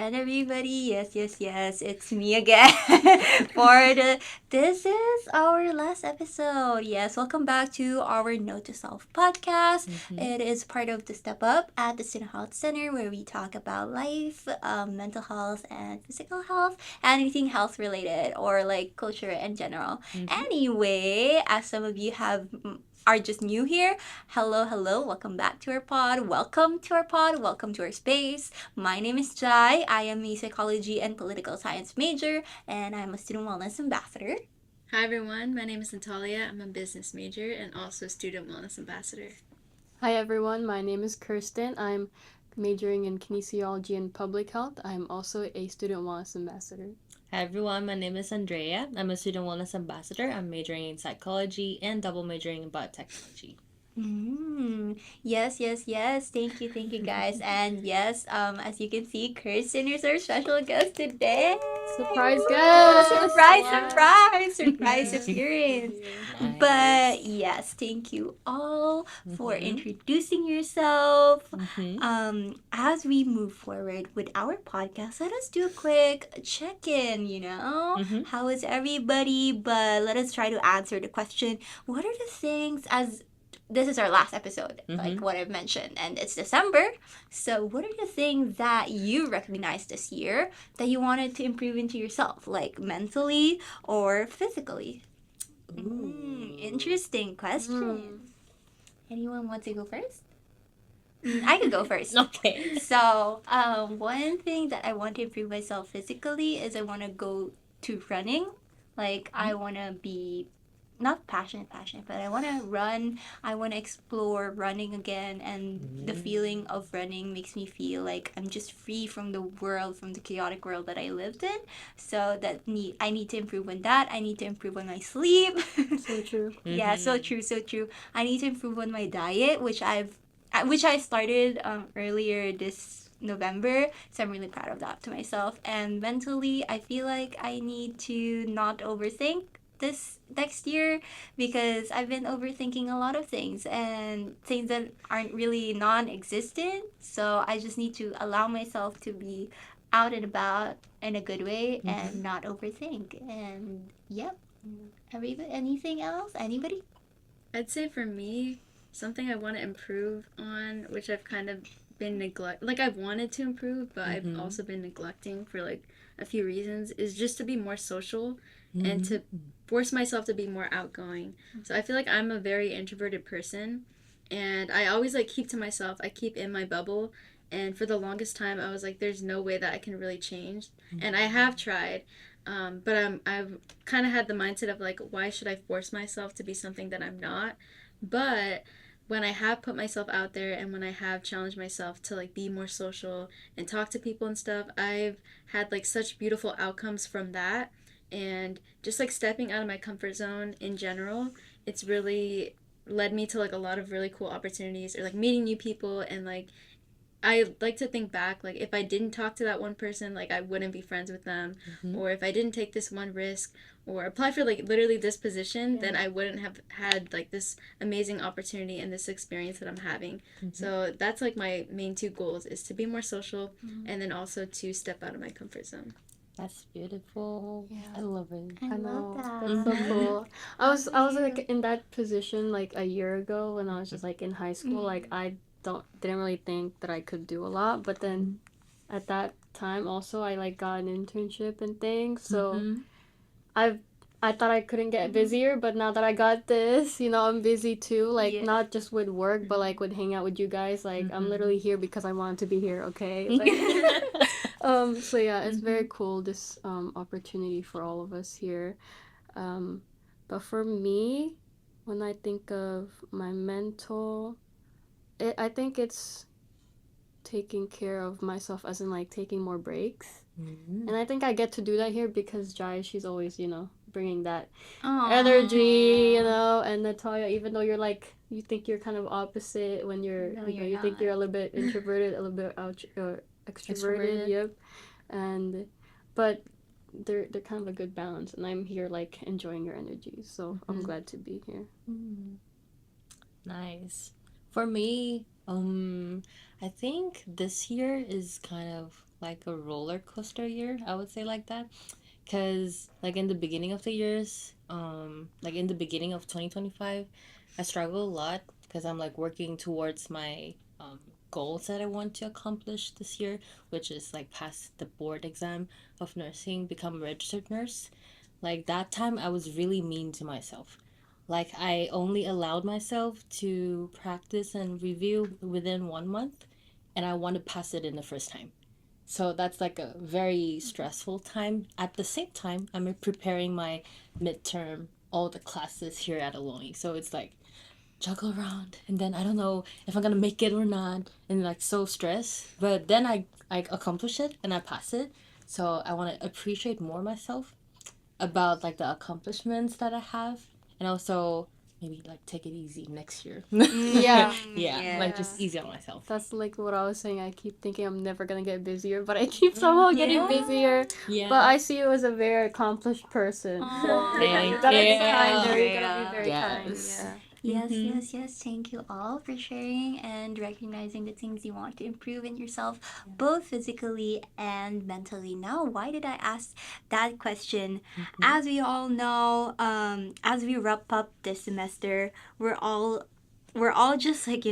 again, everybody. Yes, it's me again. This is our last episode. Yes, welcome back to our Note to Self podcast. It is part of the Step Up at the Student Health Center where we talk about life, mental health, and physical health, anything health related or like culture in general. Anyway, as some of you are just new here, hello, welcome back to our pod. Welcome to our pod, welcome to our space. My name is Jai. I am a psychology and political science major, and I'm a student wellness ambassador. Hi everyone, my name is Natalia. I'm a business major and also student wellness ambassador. Hi everyone, my name is Kirsten. I'm majoring in kinesiology and public health. I'm also a student wellness ambassador. Hi everyone, my name is Andrea. I'm a student wellness ambassador. I'm majoring in psychology and double majoring in biotechnology. Yes. Thank you, guys. And yes, as you can see, Kirsten is our special guest today. Surprise guest! Surprise appearance. Nice. But yes, thank you all for introducing yourself. As we move forward with our podcast, let us do a quick check-in, How is everybody? But let us try to answer the question, what are the things as this is our last episode, like what I've mentioned, and it's December. So, what are the things that you recognized this year that you wanted to improve into yourself, like mentally or physically? Interesting question. Anyone want to go first? I could go first. Okay. So, one thing that I want to improve myself physically is I want to go to running. Like, I want to be not passionate, but I want to run. I want to explore running again, and the feeling of running makes me feel like I'm just free from the world, from the chaotic world that I lived in. So I need to improve on that. I need to improve on my sleep. So true. Yeah, so true. I need to improve on my diet, which I started earlier this November. So I'm really proud of that to myself. And mentally, I feel like I need to not overthink this next year because I've been overthinking a lot of things and things that aren't really non-existent. So I just need to allow myself to be out and about in a good way and not overthink. And yep. Everybody, anything else? Anybody? I'd say for me, something I want to improve on, which I've kind of been I've wanted to improve, but I've also been neglecting for like a few reasons, is just to be more social and to force myself to be more outgoing. So I feel like I'm a very introverted person, and I always like keep to myself. I keep in my bubble, and for the longest time I was like, there's no way that I can really change, and I have tried. But I've kind of had the mindset of like, why should I force myself to be something that I'm not? But when I have put myself out there and when I have challenged myself to like be more social and talk to people and stuff, I've had like such beautiful outcomes from that. And just like stepping out of my comfort zone in general, it's really led me to like a lot of really cool opportunities or like meeting new people. And like I like to think back, like if I didn't talk to that one person, like I wouldn't be friends with them, or if I didn't take this one risk or apply for like literally this position, then I wouldn't have had like this amazing opportunity and this experience that I'm having. So that's like my main two goals, is to be more social and then also to step out of my comfort zone. That's beautiful. Yeah. I love it. I I love know. that. That's so cool. I was like in that position like a year ago when I was just like in high school. Like I didn't really think that I could do a lot, but then at that time also I like got an internship and things. So I've I thought I couldn't get busier, but now that I got this, I'm busy too. Like not just with work, but like with hanging out with you guys. Like I'm literally here because I wanted to be here. Okay. Like, so yeah, it's very cool, this opportunity for all of us here. But for me, when I think of my mental, I think it's taking care of myself, as in like taking more breaks. And I think I get to do that here because Jai, she's always, bringing that energy, and Natalia, even though you're like, you think you're kind of opposite when No, you you're think you're a not. little bit introverted, a little bit extroverted, yep. And, but they're kind of a good balance, and I'm here like enjoying your energy, so I'm glad to be here. Nice. For me, I think this year is kind of like a roller coaster year, I would say like that. Because, like, in the beginning of the years, like in the beginning of 2025, I struggle a lot because I'm like working towards my goals that I want to accomplish this year, which is like pass the board exam of nursing, become a registered nurse. Like that time, I was really mean to myself. Like I only allowed myself to practice and review within 1 month, and I want to pass it in the first time. So that's like a very stressful time. At the same time, I'm preparing my midterm, all the classes here at Aloni. So it's like juggle around, and then I don't know if I'm gonna make it or not, and like so stressed. But then I accomplish it and I pass it. So I want to appreciate more myself about like the accomplishments that I have, and also maybe like take it easy next year. Yeah. Yeah, like just easy on myself. That's like what I was saying. I keep thinking I'm never gonna get busier, but I keep somehow getting busier. Yeah. But I see you as a very accomplished person. So Thank you gotta be you. kinder. You Yeah. gotta be very kind. Yes. Yeah. Yes, Mhm. yes. Thank you all for sharing and recognizing the things you want to improve in yourself, both physically and mentally. Now, why did I ask that question? As we all know, as we wrap up this semester, we're all just like,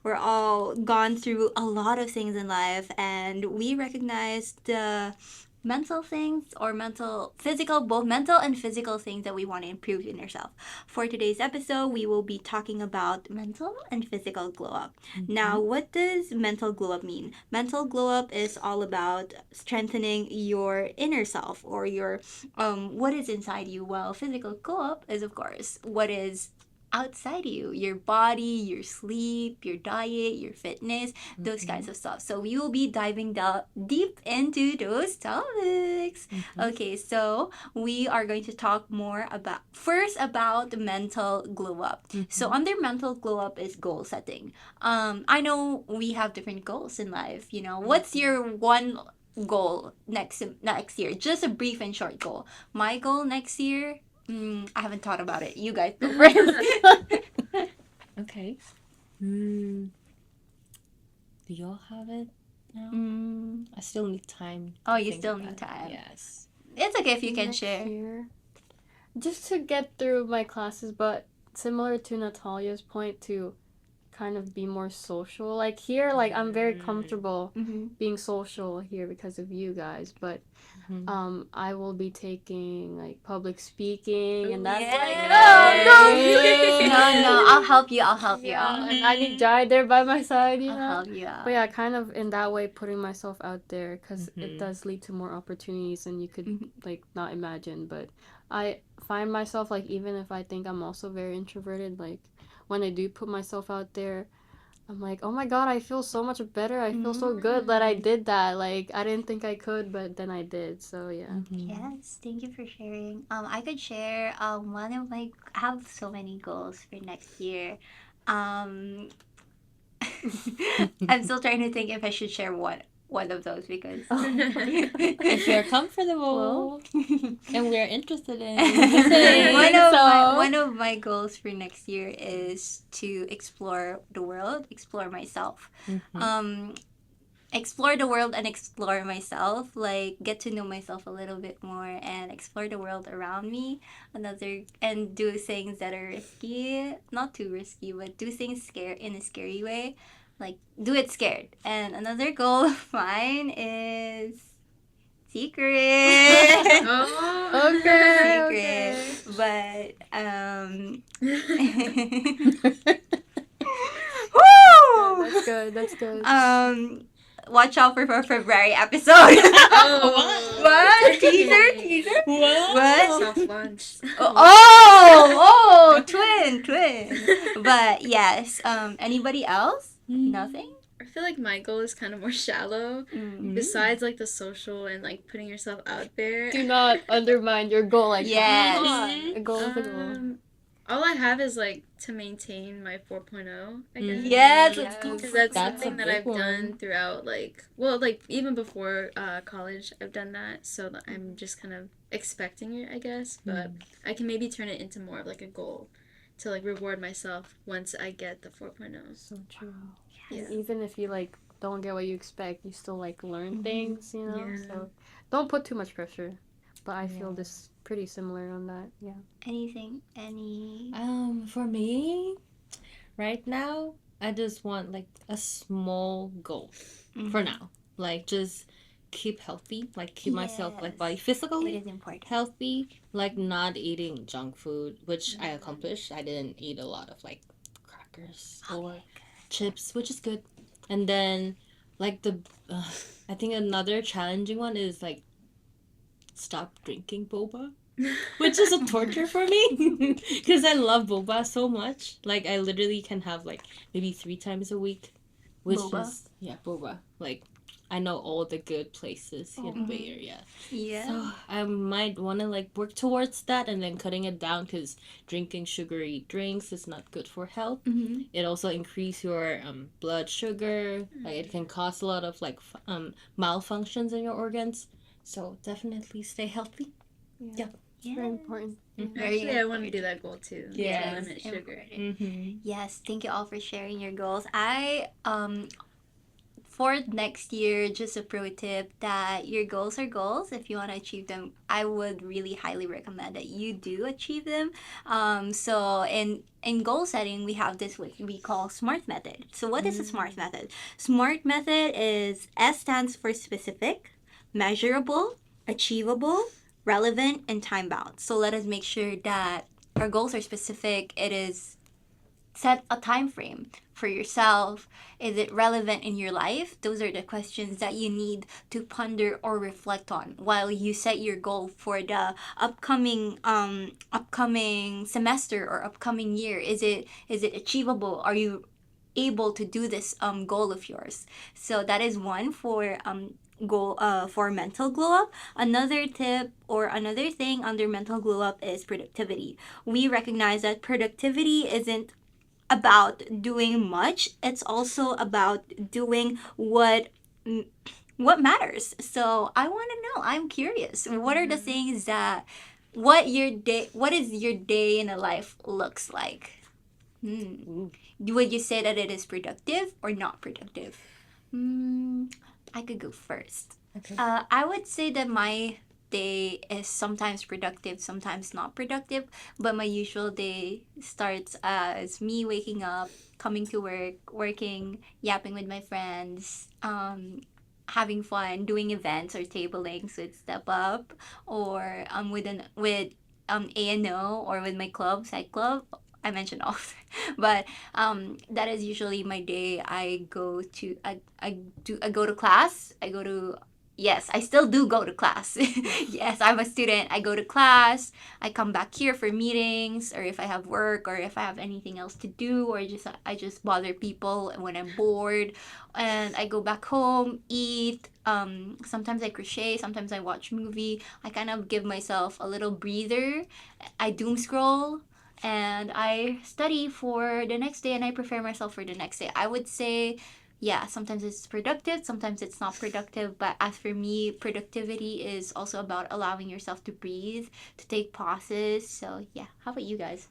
we're all gone through a lot of things in life, and we recognize the mental things or both mental and physical things that we want to improve in yourself. For today's episode, we will be talking about mental and physical glow up. Now, what does mental glow up mean? Mental glow up is all about strengthening your inner self, or your what is inside you, while physical glow up is, of course, what is outside you, your body, your sleep, your diet, your fitness, those kinds of stuff. So we will be diving deep into those topics. Okay, so we are going to talk more about the mental glow up. So under mental glow up is goal setting. I know we have different goals in life. What's your one goal next year? Just a brief and short goal. My goal next year, I haven't thought about it. You guys go first. Okay. Do y'all have it now? I still need time. Oh, to you think still about need it. time. Yes. It's okay if you can Next share. year, just to get through my classes, but similar to Natalia's point, to kind of be more social. Like here, like I'm very comfortable being social here because of you guys, but I will be taking like public speaking, and that's like No, I'll help you. yeah, and I need Jai there by my side, I'll help you out. But yeah, kind of in that way, putting myself out there, because it does lead to more opportunities than you could like not imagine. But I find myself, like, even if I think I'm also very introverted, like when I do put myself out there, I'm like, oh my god, I feel so much better. I feel so good that I did that. Like, I didn't think I could, but then I did. So yeah. Yes, thank you for sharing. I could share one of my I have so many goals for next year. Um I'm still trying to think if I should share one of those, because If you're comfortable and we're interested in one of my goals for next year is to explore the world, explore myself. Explore the world and explore myself, like get to know myself a little bit more and explore the world around me. And do things that are risky, not too risky, but do things in a scary way, like do it scared. And another goal of mine is secret. Oh, Secret. But woo! That's good. That's good. Watch out for February episode. Oh, What? Teaser? What? soft launch. Twin. But yes. Anybody else? Nothing. I feel like my goal is kind of more shallow. Besides, like the social and like putting yourself out there. Do not undermine your goal. Like, Yes. come on. A goal is a goal. All I have is like to maintain my 4.0, I guess. Yes, let's go. Because that's That's a something that big I've one. done throughout, like even before college, I've done that. So I'm just kind of expecting it, I guess. But I can maybe turn it into more of like a goal to like reward myself once I get the 4.0. So true. Yeah. And even if you like don't get what you expect, you still like learn things, you know. Yeah. So don't put too much pressure. But I feel Yeah. this pretty similar on that. Yeah. Anything? Any? For me, right now, I just want like a small goal for now. Like just keep healthy, like keep myself like body It physically is important. healthy, like not eating junk food, which I accomplished. I didn't eat a lot of like crackers or chips, which is good. And then like I think another challenging one is like stop drinking boba, which is a torture for me because I love boba so much. Like I literally can have like maybe 3 times a week, which Boba? is boba. Like I know all the good places in the Bay Area. Yeah. So I might want to like work towards that and then cutting it down because drinking sugary drinks is not good for health. It also increase your blood sugar. Like it can cause a lot of like malfunctions in your organs. So definitely stay healthy. Yeah. It's very important. Actually, I want to do that goal too. Yes. To limit sugar. Yes, thank you all for sharing your goals. I for next year, just a pro tip that your goals are goals. If you want to achieve them, I would really highly recommend that you do achieve them. So in goal setting, we have this what we call SMART method. So what is a SMART method? SMART method is S stands for specific, measurable, achievable, relevant, and time bound. So let us make sure that our goals are specific. It is set a time frame for yourself. Is it relevant in your life? Those are the questions that you need to ponder or reflect on while you set your goal for the upcoming semester or upcoming year. Is it achievable? Are you able to do this goal of yours? So that is one for goal for mental glow up. Another tip or another thing under mental glow up is productivity. We recognize that productivity isn't about doing much. It's also about doing what matters. So I want to know. I'm curious. What are the things that what is your day in a life looks like? Would you say that it is productive or not productive? I could go first. Okay. I would say that my day is sometimes productive, sometimes not productive, but my usual day starts as me waking up, coming to work, working, yapping with my friends, having fun, doing events or tablings with Step Up, or with ANO or with my club, Side Club. I mentioned all, but that is usually my day. I go to class. Yes, I still do go to class. Yes, I'm a student. I go to class. I come back here for meetings, or if I have work, or if I have anything else to do, or I just bother people when I'm bored, and I go back home, eat. Sometimes I crochet. Sometimes I watch movie. I kind of give myself a little breather. I doom scroll, and I study for the next day, and I prepare myself for the next day. I would say, yeah, sometimes it's productive, sometimes it's not productive. But as for me, productivity is also about allowing yourself to breathe, to take pauses. So, yeah, how about you guys?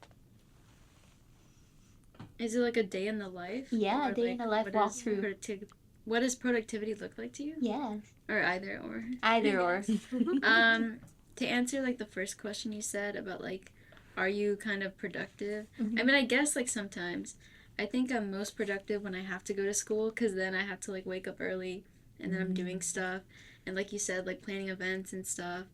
Is it like a day in the life? Yeah, Or, day in the life what walkthrough. What does productivity look like to you? Yes. Or either or? Either or. To answer like the first question you said about like, are you kind of productive? Mhm. I mean, I guess like sometimes. I think I'm most productive when I have to go to school because then I have to like wake up early and then I'm doing stuff. And like you said, like planning events and stuff.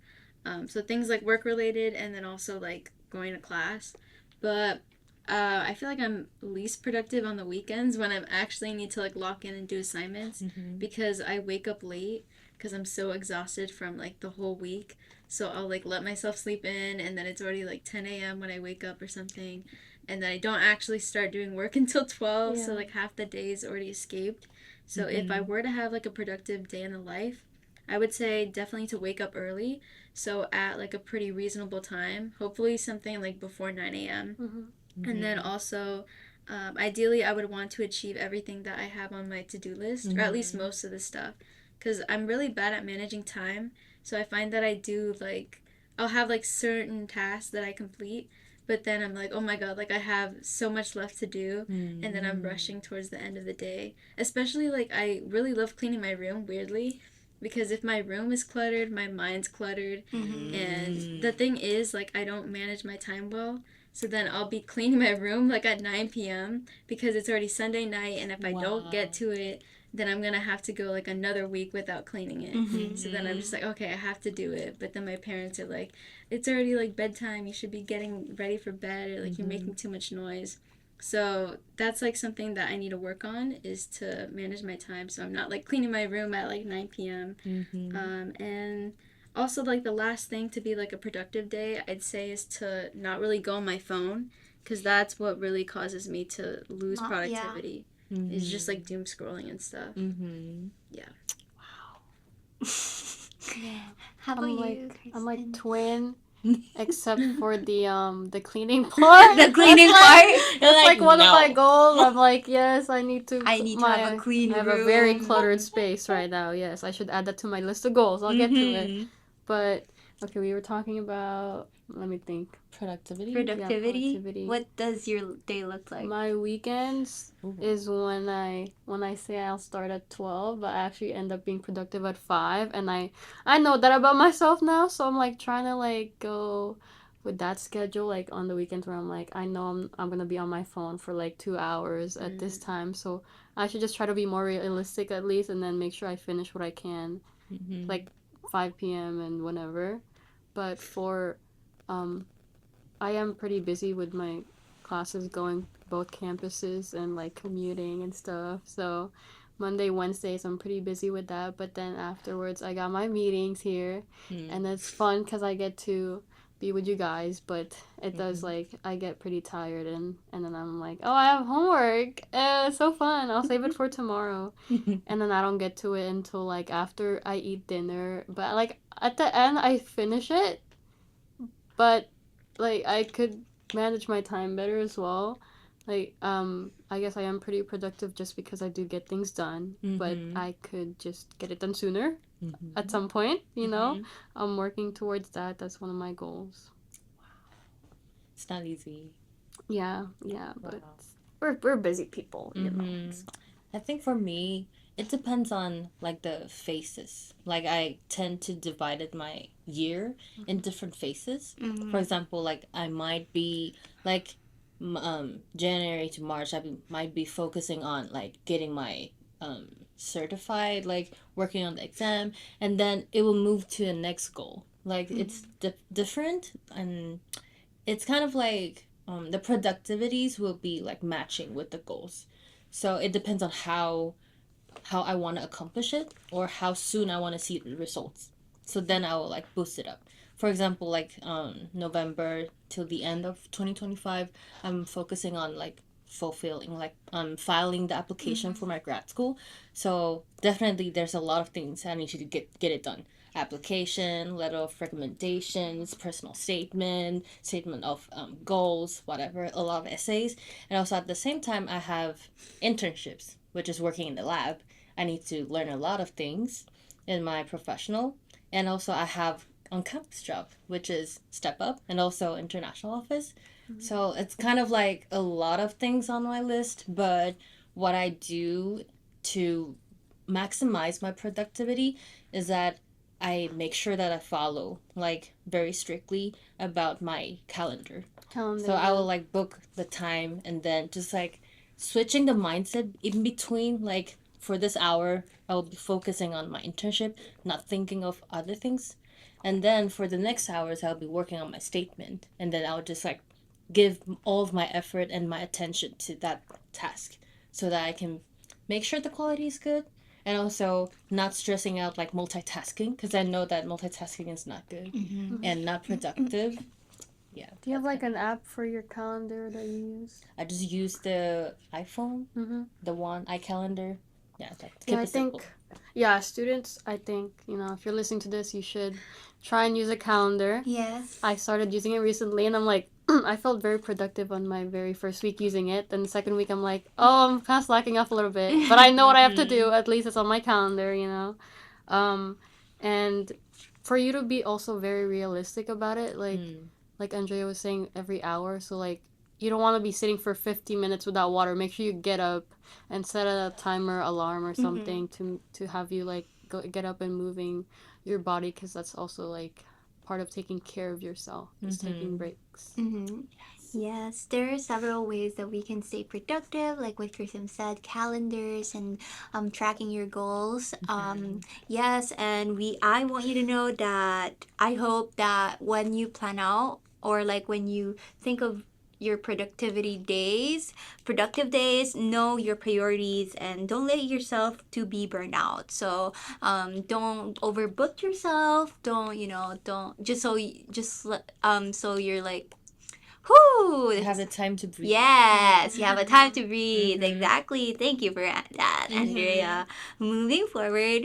So things like work related and then also like going to class. But I feel like I'm least productive on the weekends when I actually need to like lock in and do assignments because I wake up late because I'm so exhausted from like the whole week. So I'll like let myself sleep in and then it's already like 10 a.m. when I wake up or something. And then I don't actually start doing work until 12. So like half the day is already escaped. So if I were to have like a productive day in the life, I would say definitely to wake up early. So at like a pretty reasonable time, hopefully something like before 9 a.m. And then also, ideally, I would want to achieve everything that I have on my to do list, or at least most of the stuff. Because I'm really bad at managing time. So I find that I'll have like certain tasks that I complete, but then I'm like, oh my god, like I have so much left to do, and then I'm rushing towards the end of the day. Especially like I really love cleaning my room, weirdly, because if my room is cluttered, my mind's cluttered, and the thing is like I don't manage my time well. So then I'll be cleaning my room like at 9 p.m. because it's already Sunday night, and if I don't get to it, then I'm gonna have to go like another week without cleaning it. So then I'm just like, okay, I have to do it. But then my parents are like, it's already like bedtime. You should be getting ready for bed, or like you're making too much noise. So that's like something that I need to work on, is to manage my time, so I'm not like cleaning my room at like 9 p.m. And also like the last thing to be like a productive day, I'd say, is to not really go on my phone, because that's what really causes me to lose productivity. Is just like doom scrolling and stuff. Yeah. How about you, I'm like Kristen? twin, except for the cleaning part. The cleaning part? That's like one of my goals. I'm like, yes, I need to. I need to have a clean I have a very room. cluttered space right now. Yes, I should add that to my list of goals. I'll get to it. But okay, we were talking about. Let me think. Productivity. Productivity. What does your day look like? My weekends is when I say I'll start at 12, but I actually end up being productive at 5, and I know that about myself now, so I'm like trying to like go with that schedule, like on the weekends where I'm like, I know I'm gonna be on my phone for like 2 hours at this time, so I should just try to be more realistic at least, and then make sure I finish what I can like 5 p.m. and whenever. But for I am pretty busy with my classes going both campuses and like commuting and stuff. So Monday, Wednesdays, I'm pretty busy with that. But then afterwards, I got my meetings here, and it's fun because I get to be with you guys. But it does like I get pretty tired, and then I'm like, oh, I have homework. It's so fun. I'll save it for tomorrow, and then I don't get to it until like after I eat dinner. But like at the end, I finish it, but like I could manage my time better as well. Like I guess I am pretty productive just because I do get things done, but I could just get it done sooner at some point, you know. I'm working towards that. That's one of my goals. It's not easy. Yeah, but we're busy people, you know. I think for me, it depends on like the phases. Like I tend to divide it my year in different phases. For example, like I might be like January to March, might be focusing on like getting my certified, like working on the exam, and then it will move to the next goal. Like it's different, and it's kind of like the productivities will be like matching with the goals. So it depends on how I want to accomplish it, or how soon I want to see the results. So then I will like boost it up. For example, like November till the end of 2025, I'm focusing on like fulfilling, like filing the application for my grad school. So definitely there's a lot of things I need to get it done. Application, letter of recommendations, personal statement of goals, whatever, a lot of essays. And also at the same time, I have internships, which is working in the lab. I need to learn a lot of things in my professional. And also I have on-campus job, which is Step Up, and also international office. So it's kind of like a lot of things on my list, but what I do to maximize my productivity is that I make sure that I follow like very strictly about my calendar. So I will like book the time, and then just like switching the mindset in between, like for this hour I will be focusing on my internship, not thinking of other things. And then for the next hours I'll be working on my statement, and then I'll just like give all of my effort and my attention to that task, so that I can make sure the quality is good, and also not stressing out like multitasking, because I know that multitasking is not good and not productive. Yeah. Do you have like an app for your calendar that you use? I just use the iPhone, the one iCalendar. Yeah, I think, students, I think, you know, if you're listening to this, you should try and use a calendar. Yes. I started using it recently, and I'm like, I felt very productive on my very first week using it. Then the second week, I'm like, oh, I'm kind of slacking off a little bit. But I know what I have to do. At least it's on my calendar, you know. And for you to be also very realistic about it, like, like Andrea was saying, every hour. So like you don't want to be sitting for 50 minutes without water. Make sure you get up and set a timer alarm or something to have you like get up and moving your body, because that's also like part of taking care of yourself, is taking breaks. Yes, there are several ways that we can stay productive, like what Kristen said, calendars and tracking your goals. Yes, and I want you to know that I hope that when you plan out, or like when you think of your productive days, know your priorities and don't let yourself to be burned out. So don't overbook yourself. Don't so you're like, whoo! You have the time to breathe. Yes, you have a time to breathe. Exactly. Thank you for that, Andrea. Moving forward,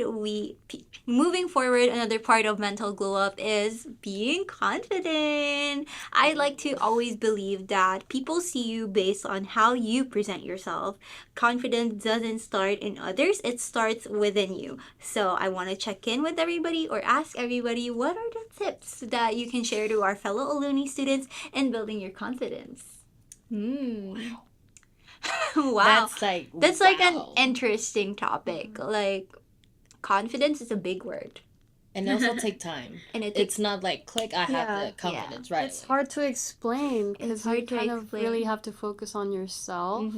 another part of mental glow up is being confident. I like to always believe that people see you based on how you present yourself. Confidence doesn't start in others, it starts within you. So I want to check in with everybody or ask everybody, what are the tips that you can share to our fellow Aluni students in building your confidence? Wow. That's like an interesting topic. Like, confidence is a big word. And also take time. And it's not like click, I have the confidence right It's hard to explain because you kind of explain. really have to focus on yourself.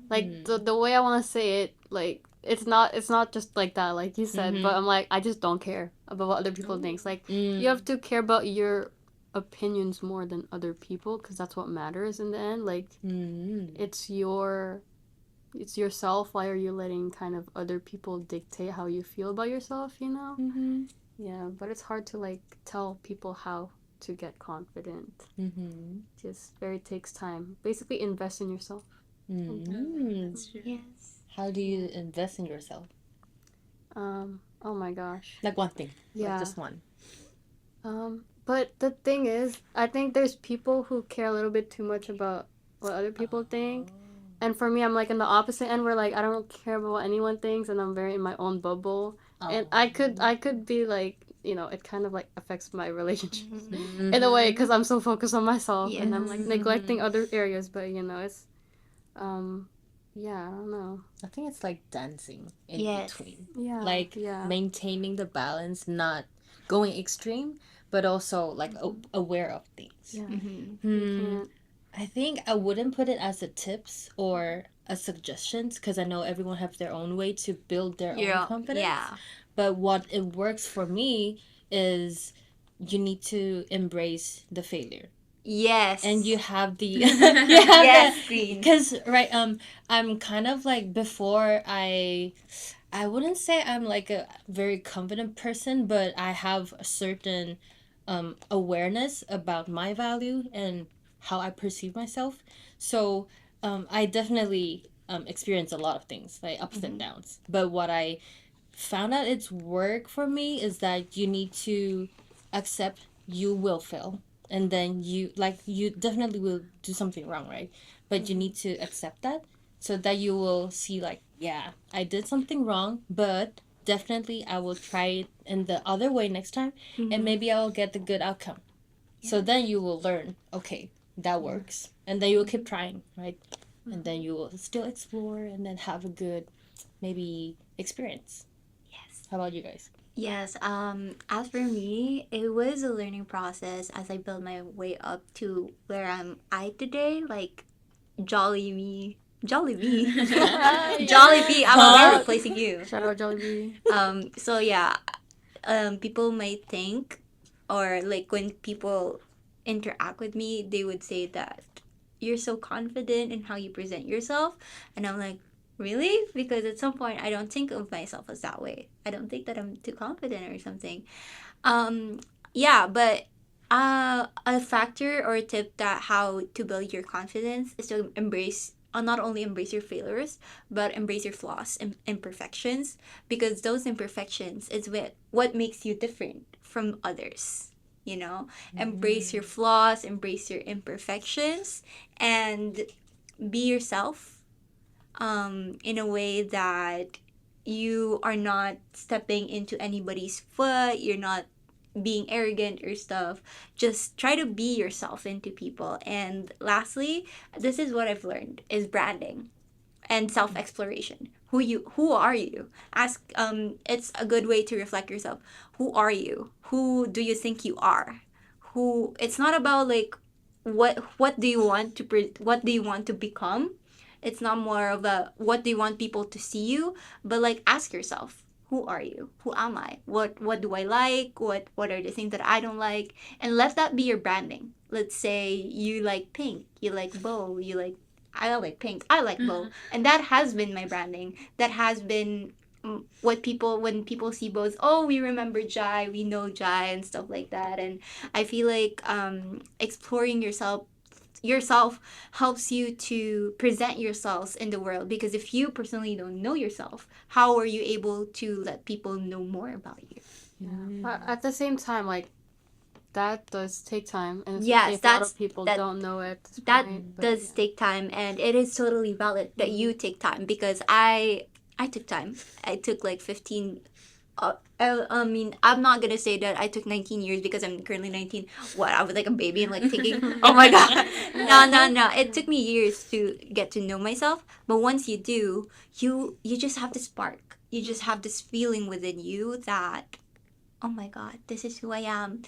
Like the way I want to say it, like it's not just like that, like you said, but I'm like, I just don't care about what other people think. Like you have to care about your opinions more than other people, because that's what matters in the end. Like it's yourself. Why are you letting kind of other people dictate how you feel about yourself, you know? Yeah, but it's hard to like tell people how to get confident. Just takes time. Basically, invest in yourself. Yes. How do you invest in yourself? Oh my gosh. Like one thing. Yeah. Like just one. But the thing is, I think there's people who care a little bit too much about what other people think. And for me, I'm like in the opposite end, where like I don't care about what anyone thinks, and I'm very in my own bubble. And I could be like, you know, it kind of like affects my relationships in a way, because I'm so focused on myself and I'm like neglecting other areas. But you know, it's yeah, I don't know. I think it's like dancing in between. Yeah. Like maintaining the balance, not going extreme, but also like aware of things. Yeah. I think I wouldn't put it as a tips or a suggestions, because I know everyone has their own way to build their own confidence. Yeah. But what it works for me is you need to embrace the failure. Yes. And you have the yes, Queen. Because I'm kind of like, before I wouldn't say I'm like a very confident person, but I have a certain awareness about my value and how I perceive myself. So I definitely experience a lot of things, like ups and downs. But what I found out it's work for me is that you need to accept you will fail, and then you definitely will do something wrong, right? But you need to accept that, so that you will see like, yeah, I did something wrong, but definitely I will try it in the other way next time, and maybe I will get the good outcome. So then you will learn, okay, that works, and then you will keep trying, right? And then you will still explore and then have a good maybe experience. How about you guys? Yes, as for me, it was a learning process as I built my way up to where I'm at today. Like, Jolly me. Jolly me. Jolly me. I'm replacing you. Shout out Jolly Bee. So yeah, people might think, or like when people interact with me, they would say that you're so confident in how you present yourself. And I'm like, really? Because at some point, I don't think of myself as that way. I don't think that I'm too confident or something. Yeah, but a factor or a tip that how to build your confidence is to not only embrace your failures, but embrace your flaws and imperfections, because those imperfections is what makes you different from others. You know, embrace your flaws, embrace your imperfections, and be yourself in a way that you are not stepping into anybody's foot. You're not being arrogant or stuff. Just try to be yourself into people. And lastly, this is what I've learned is branding and self-exploration. Who are you? Ask it's a good way to reflect yourself. Who are you? Who do you think you are? Who It's not about like what do you want to what do you want to become? It's not more of a what do you want people to see you, but like ask yourself, who are you? Who am I? What do I like? What are the things that I don't like? And let that be your branding. Let's say you like pink, you like bow, you like I like pink, I like bow. And that has been my branding. That has been what people when people see bows, oh, we remember Jai, we know Jai and stuff like that. And I feel like exploring yourself helps you to present yourselves in the world, because if you personally don't know yourself, how are you able to let people know more about you? But at the same time, like, that does take time, and Yes, if a lot of people that- don't know at this that point, but does take time, and it is totally valid that you take time, because I took time. I took like 15 I mean, I'm not gonna say that I took 19 years because I'm currently 19. What, I was like a baby and like thinking, oh my god. No. It took me years to get to know myself. But once you do, you just have this spark. You just have this feeling within you that, oh my god, this is who I am.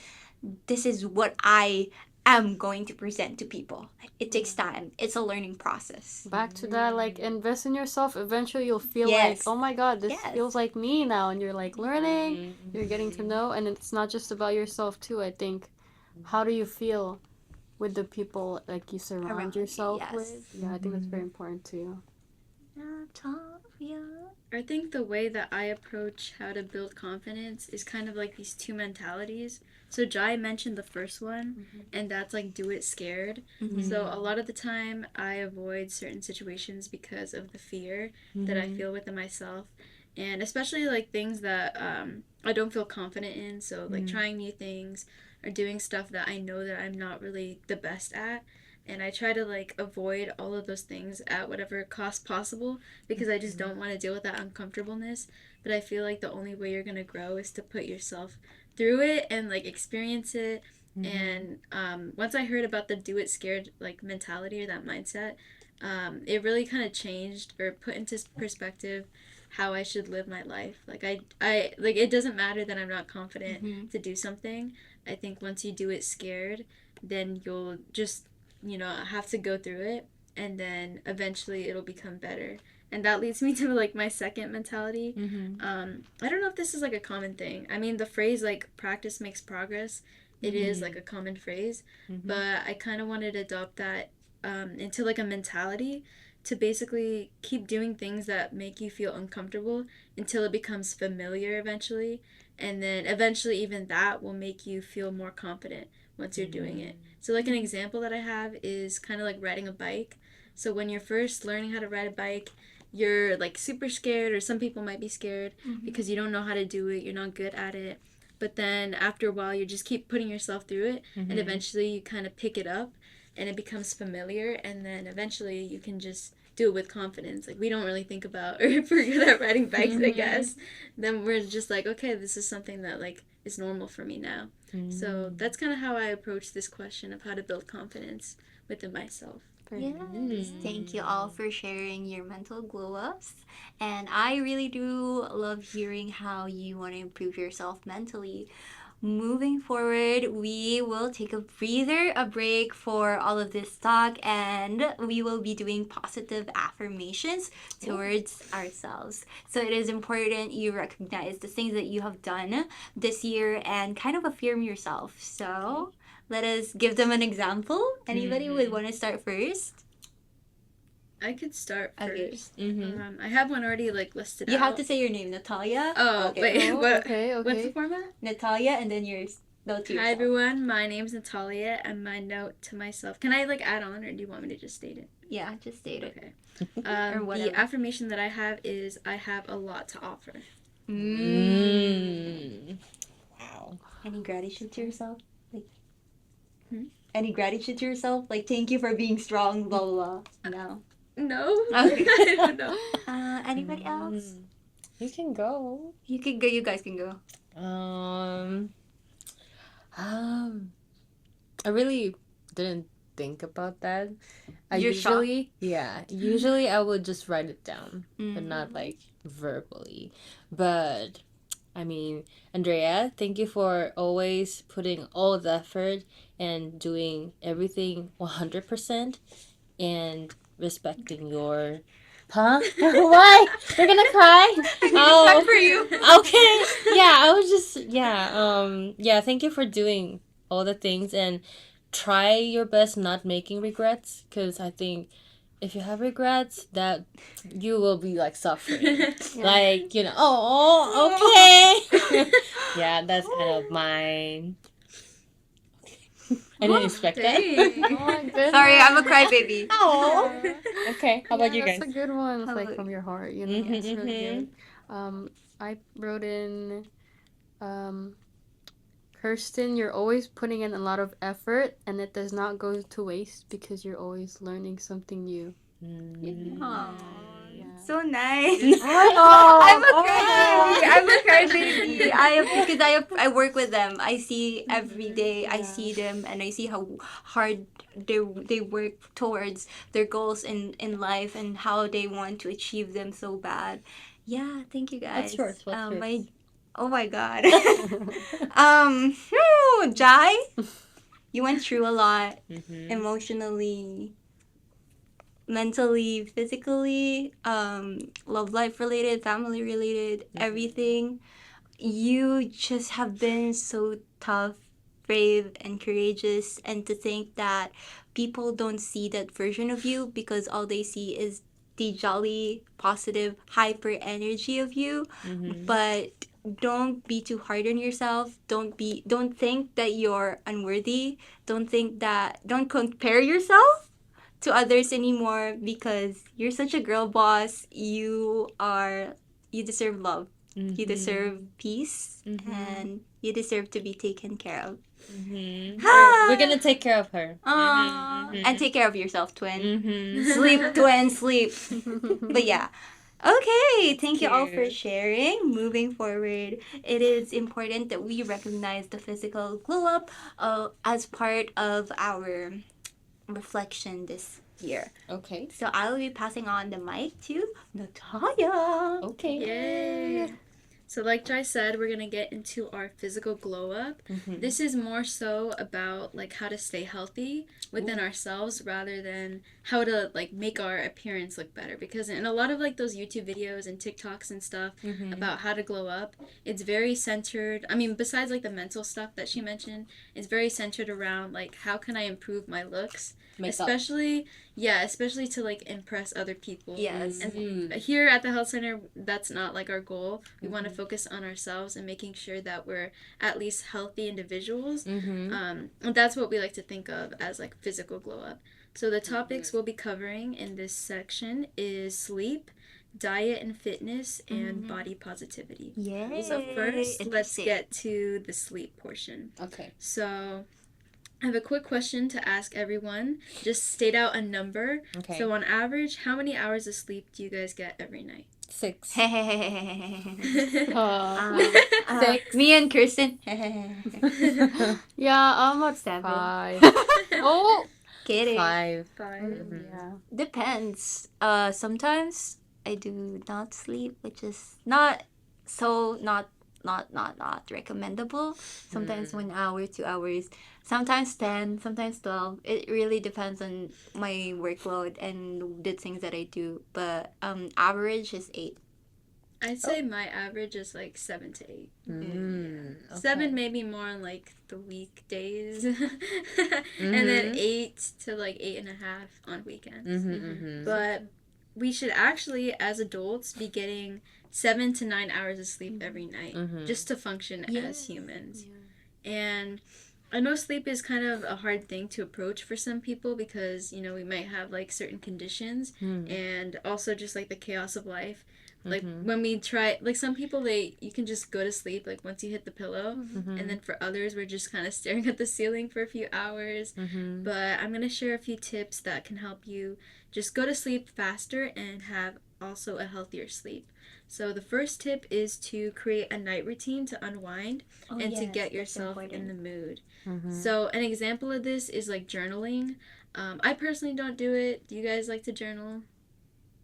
This is what I am going to present to people. It takes time. It's a learning process. back to that, like, invest in yourself. Eventually, you'll feel Yes. like, oh my god, this Yes. feels like me now, and you're like learning, you're getting to know, and it's not just about yourself too. I think, how do you feel with the people like you surround Around you, yourself yes. with? Yeah, I think that's very important too. Natalia. I think the way that I approach how to build confidence is kind of like these two mentalities. So Jai mentioned the first one, and that's like do it scared. So a lot of the time I avoid certain situations because of the fear that I feel within myself, and especially like things that I don't feel confident in. So like trying new things or doing stuff that I know that I'm not really the best at. And I try to like avoid all of those things at whatever cost possible, because I just don't want to deal with that uncomfortableness. But I feel like the only way you're gonna grow is to put yourself through it and like experience it. And once I heard about the do it scared like mentality or that mindset, it really kind of changed or put into perspective how I should live my life. Like I like, it doesn't matter that I'm not confident to do something. I think once you do it scared, then you'll just have to go through it, and then eventually it'll become better. And that leads me to like my second mentality. I don't know if this is like a common thing. I mean, the phrase like practice makes progress, it is like a common phrase, but I kind of wanted to adopt that into like a mentality to basically keep doing things that make you feel uncomfortable until it becomes familiar eventually, and then eventually even that will make you feel more confident once you're doing it. So like an example that I have is kind of like riding a bike. So when you're first learning how to ride a bike, you're like super scared, or some people might be scared because you don't know how to do it, you're not good at it. But then after a while you just keep putting yourself through it, and eventually you kind of pick it up and it becomes familiar, and then eventually you can just do it with confidence. Like, we don't really think about or if we're good at riding bikes, I guess. Then we're just like, okay, this is something that like is normal for me now. So that's kind of how I approach this question of how to build confidence within myself. Yes, thank you all for sharing your mental glow ups. And I really do love hearing how you want to improve yourself mentally. Moving forward, we will take a breather, a break for all of this talk, and we will be doing positive affirmations towards ourselves. So it is important you recognize the things that you have done this year and kind of affirm yourself. So let us give them an example. Anybody would want to start first? I could start Okay. first. I have one already like listed You out. have to say your name, Natalia. Oh, Okay. wait. What? Okay. What's the format? Natalia, and then yours. Note to Hi yourself. everyone, my name's Natalia, and my note to myself. Can I like add on, or do you want me to just state it? Yeah, just state it. Okay. Or whatever. The affirmation that I have is I have a lot to offer. Wow. Any gratitude to yourself? Like, Hmm? Any gratitude to yourself? Like, thank you for being strong, blah, blah, blah. No. No. Okay. I don't know. Anybody else? You can go. You can go. You guys can go. I really didn't think about that. You're shocked. Usually I would just write it down, but Mm. not like verbally. But I mean, Andrea, thank you for always putting all the effort and doing everything 100% and respecting your. Huh? Why? You're gonna cry? Respect for you. Okay. Yeah, I was just yeah, thank you for doing all the things and try your best not making regrets because I think if you have regrets that you will be like suffering. Like, oh, okay. Yeah, that's kind of mine. I didn't expect that. Dang. Oh my goodness. Sorry, I'm a crybaby. Oh. Okay, how about you That's guys? a good one. It's How like about- from your heart, you know. Mhm, It's really mhm. good. I wrote in, Kirsten, you're always putting in a lot of effort, and it does not go to waste because you're always learning something new. Aw, Yeah. so nice. Oh, I'm a crybaby. I'm a crybaby. I work with them. I see every day. I Yeah. see them and I see how hard they work towards their goals in life and how they want to achieve them so bad. Yeah, thank you guys. What's yours? My oh my god. Jai, you went through a lot Mhm. emotionally, mentally, physically, love life related, family related, everything. You just have been so tough, brave, and courageous. And to think that people don't see that version of you because all they see is the jolly, positive, hyper energy of you. Mhm. But don't be too hard on yourself. Don't think that you're unworthy. Don't compare yourself to others anymore because you're such a girl boss. You deserve love. You deserve peace and you deserve to be taken care of. Mhm. Ah! We're gonna take care of her. Aw. And take care of yourself, twin. Mhm. Sleep, twin, sleep. But yeah. Okay, thank you all for Cute. sharing. Moving forward, it is important that we recognize the physical glow up as part of our reflection this year. Okay. So I will be passing on the mic to Natalia. Okay. Yay! So, like Jai said, we're gonna get into our physical glow up. Mhm. This is more so about like how to stay healthy within Ooh. ourselves rather than how to like make our appearance look better. Because in a lot of like those YouTube videos and TikToks and stuff Mhm. about how to glow up, it's very centered. I mean, besides like the mental stuff that she mentioned, it's very centered around like how can I improve my looks, Makeup. especially to like impress other people. Yes. And here at the health center, that's not like our goal. We want to focus on ourselves and making sure that we're at least healthy individuals. Mhm. And that's what we like to think of as like physical glow up. So the topics we'll be covering in this section is sleep, diet and fitness, and body positivity. Yay. So first, let's Interesting. get to the sleep portion. Okay. So I have a quick question to ask everyone. Just state out a number. Okay. So on average, how many hours of sleep do you guys get every night? 6. Six. Me and Kirsten. Yeah, I'm at 7. 5. Oh, Kidding. 5. 5. yeah. Depends. Sometimes I do not sleep, which is not recommendable. Sometimes 1 hour, 2 hours, sometimes 10, sometimes 12. It really depends on my workload and the things that I do. But average is 8. I'd say my average is like 7 to 8. Okay. 7 maybe more on like the weekdays. And then 8 to like 8.5 on weekends. But we should actually, as adults, be getting 7 to 9 hours of sleep every night just to function as humans. And I know sleep is kind of a hard thing to approach for some people because, you know, we might have like certain conditions and also just like the chaos of life. Like when we try, like some people, you can just go to sleep like once you hit the pillow, and then for others, we're just kind of staring at the ceiling for a few hours. But I'm gonna share a few tips that can help you just go to sleep faster and have also a healthier sleep. So the first tip is to create a night routine to unwind and to get yourself in the mood. So an example of this is like journaling. I personally don't do it. Do you guys like to journal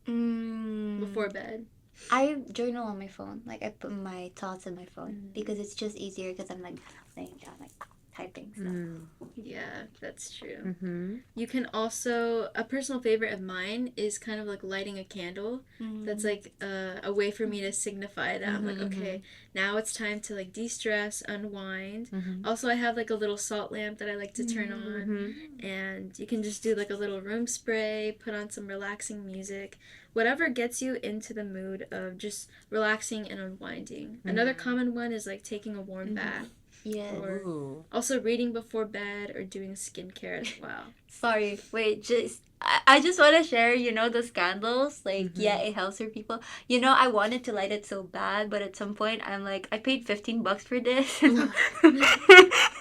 before bed? I journal on my phone. Like I put my thoughts in my phone because it's just easier because I'm like laying down, like typing stuff. Yeah, that's true. You can also, a personal favorite of mine is kind of like lighting a candle. That's like a way for me to signify that I'm like, okay, now it's time to like de-stress, unwind. Also, I have like a little salt lamp that I like to turn on, and you can just do like a little room spray, put on some relaxing music, whatever gets you into the mood of just relaxing and unwinding. Another common one is like taking a warm bath. Yeah. Or also reading before bed or doing skincare as well. Sorry, wait, I just want to share, the scandals. Like, yeah, it helps for people. I wanted to light it so bad, but at some point, I'm like, I paid $15 for this.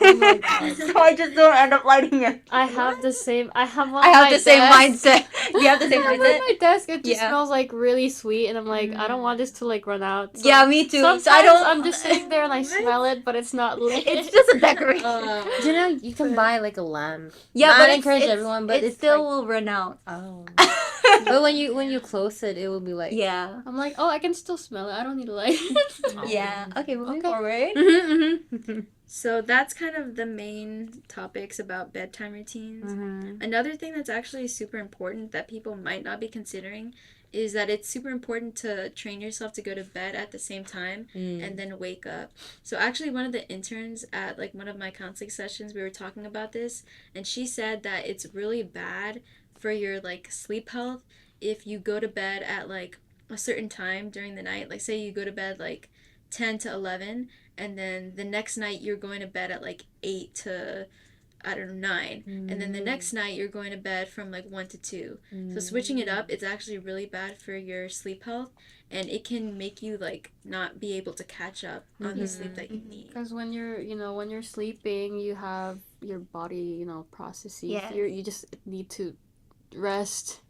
Oh my God. So I just don't end up lighting it. I have the same. I have one. I on have my the same desk. mindset. You have the same I have mindset? on my desk. It just Yeah. smells like really sweet, and I'm like, I don't want this to like run out. So Yeah, me too. sometimes So I don't. I'm just sitting there and I smell it, but it's not lit. It's just a decoration. You know, you can buy like a lamp. Yeah, Not but encourage everyone, but it it's still like, will run out. oh. But when you close it, it will be like, Yeah. I'm like, oh, I can still smell it. I don't need to light. Yeah. Okay, moving Okay. forward. So that's kind of the main topics about bedtime routines. Another thing that's actually super important that people might not be considering is that it's super important to train yourself to go to bed at the same time and then wake up. So actually one of the interns at like one of my counseling sessions, we were talking about this, and she said that it's really bad for your like sleep health if you go to bed at like a certain time during the night. Like say you go to bed like 10 to 11, and then the next night you're going to bed at like 8 to, I don't know, 9. And then the next night you're going to bed from like 1 to 2. So switching it up, it's actually really bad for your sleep health, and it can make you like not be able to catch up on the sleep that you need. Because when you're sleeping, you have your body, processes. Yes. You just need to rest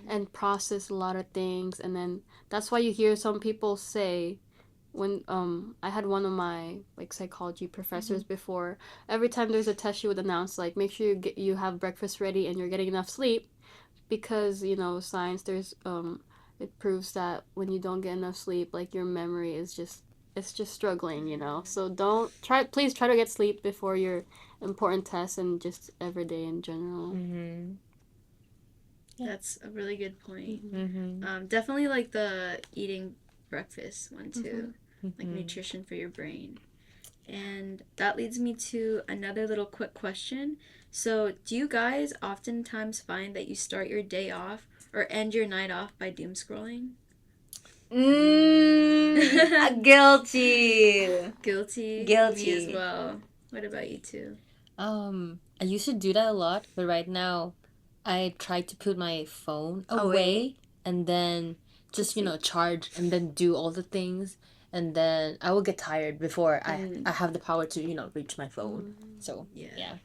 and process a lot of things, and then that's why you hear some people say, when I had one of my like psychology professors before, every time there's a test she would announce like, make sure you have breakfast ready and you're getting enough sleep, because science, there's it proves that when you don't get enough sleep, like your memory is just struggling, so please try to get sleep before your important tests and just every day in general. That's a really good point. Definitely like the eating breakfast one too, like nutrition for your brain. And that leads me to another little quick question. So do you guys oftentimes find that you start your day off or end your night off by doom scrolling? Guilty. Guilty? Guilty. Me as well. What about you two? I used to do that a lot, but right now I try to put my phone away and then just, charge and then do all the things. And then I will get tired before I have the power to, reach my phone. So, yeah.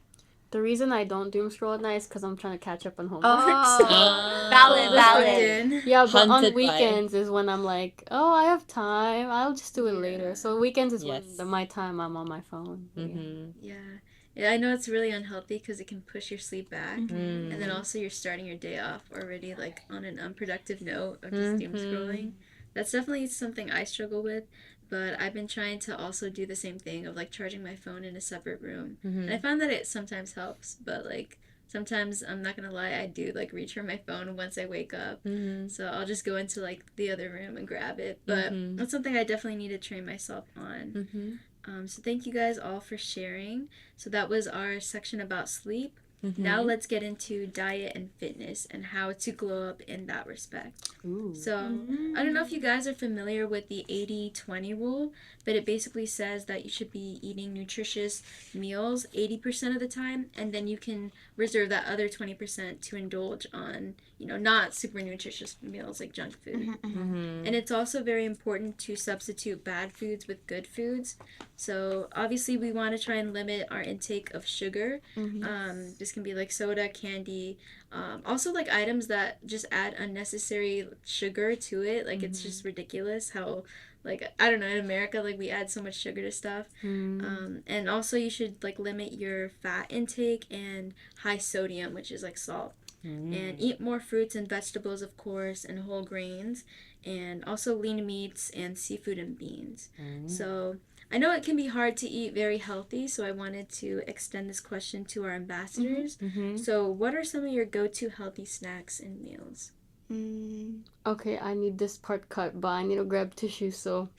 The reason I don't doom scroll at night is because I'm trying to catch up on homework. Oh, valid. Yeah, but Hunted on weekends is when I'm like, oh, I have time. I'll just do it later. So weekends is when my time I'm on my phone. Yeah, I know it's really unhealthy because it can push your sleep back. And then also you're starting your day off already like on an unproductive note of just doom scrolling. That's definitely something I struggle with, but I've been trying to also do the same thing of like charging my phone in a separate room. And I found that it sometimes helps, but like sometimes, I'm not gonna lie, I do like reach for my phone once I wake up. So I'll just go into like the other room and grab it. But that's something I definitely need to train myself on. So thank you guys all for sharing. So that was our section about sleep. Now let's get into diet and fitness and how to glow up in that respect. So I don't know if you guys are familiar with the 80-20 rule, but it basically says that you should be eating nutritious meals 80% of the time, and then you can reserve that other 20% to indulge on, not super nutritious meals like junk food. And it's also very important to substitute bad foods with good foods. So obviously we want to try and limit our intake of sugar, just this can be like soda, candy, also like items that just add unnecessary sugar to it. Like it's just ridiculous how like I don't know, in America like we add so much sugar to stuff. And also you should like limit your fat intake and high sodium, which is like salt. And eat more fruits and vegetables, of course, and whole grains, and also lean meats and seafood and beans. So I know it can be hard to eat very healthy, so I wanted to extend this question to our ambassadors. So what are some of your go-to healthy snacks and meals? Okay, I need this part cut, but I need to grab tissue, so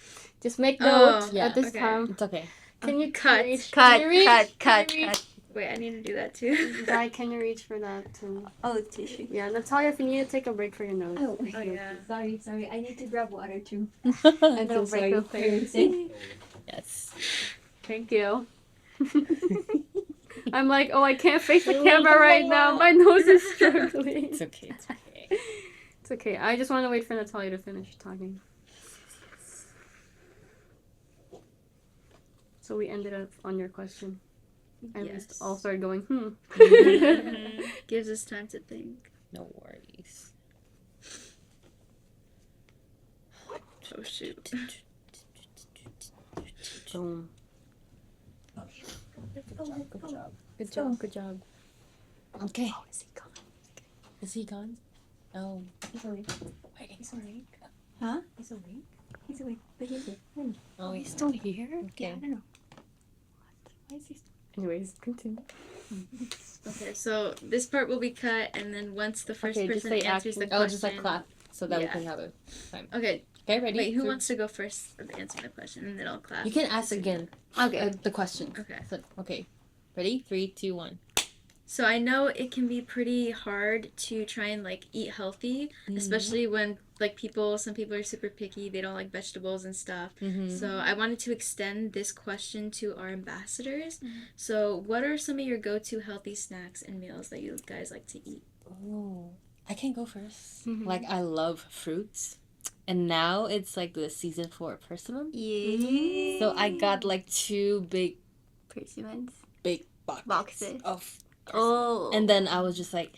just make note yeah, at this okay. time. It's okay. Can you Cut. reach? Cut, Can you reach? cut, Can cut, you reach? cut. Wait, I need to do that too. Guy, can you reach for that too? Oh, tissue. Yeah, Natalia, if you need to take a break for your nose. Oh, Oh yeah. sorry. I need to grab water too. I'm so sorry. Yes. Thank you. I'm like, oh, I can't face the camera right now. My nose is struggling. It's okay. It's okay. It's okay. I just want to wait for Natalia to finish talking. So we ended up on your question. And we Yes. all started going, Gives us time to think. No worries. Oh shoot. Boom. Good job. Good job. Okay. Oh, is he gone? Is he gone? Oh. He's awake. Wait. He's awake. Huh? He's awake. He's awake. But he's awake. Oh, he's still here? Yeah, Okay. I don't know. Why is he still... Anyways, continue. Okay, so this part will be cut, and then once the first Okay, just person say answers the action. question. Oh, just like clap so that Yeah. we can have it. Okay, Okay, ready? wait, who Three- wants to go first of answering the question, and then I'll clap. You can ask again Okay. the question. Okay. So, okay. Ready? 3, 2, 1. So I know it can be pretty hard to try and like eat healthy, especially when like some people are super picky. They don't like vegetables and stuff. So I wanted to extend this question to our ambassadors. So what are some of your go-to healthy snacks and meals that you guys like to eat? Oh, I can go first. Like, I love fruits. And now it's like the season for persimmon. Yeah. So I got like 2 big Persimmons. boxes of Oh. And then I was just like,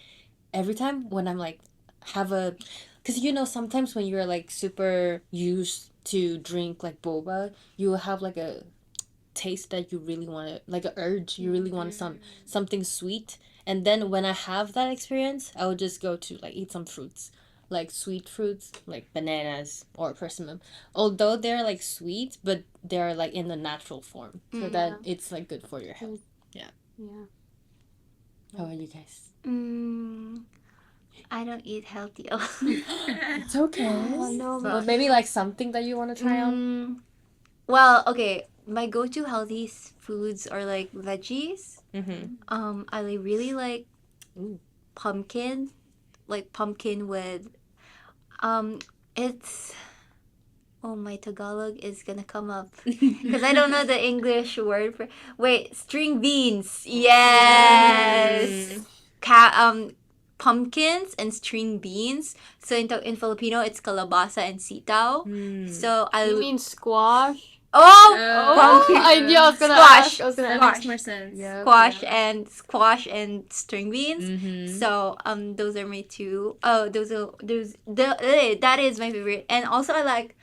every time when I'm like, because sometimes when you're like super used to drink like boba, you will have like a taste that you really want to, like an urge, you really want something sweet. And then when I have that experience, I would just go to like eat some fruits, like sweet fruits, like bananas or persimmon. Although they're like sweet, but they're like in the natural form, so that it's like good for your health. Yeah. How about you guys? I don't eat healthy. It's okay. Oh, no, But maybe like something that you want to try out. Well, okay. My go-to healthy foods are like veggies. I really like pumpkin, like pumpkin with, it's. Oh, my Tagalog is gonna come up because I don't know the English word for. Wait, string beans. Yes. Pumpkins and string beans. So in Filipino, it's kalabasa and sitaw. So You mean squash? pumpkin. I was gonna Squash. ask. I was gonna That ask. makes more sense. Yeah. Squash and string beans. So those are my two. Oh, that is my favorite. And also I like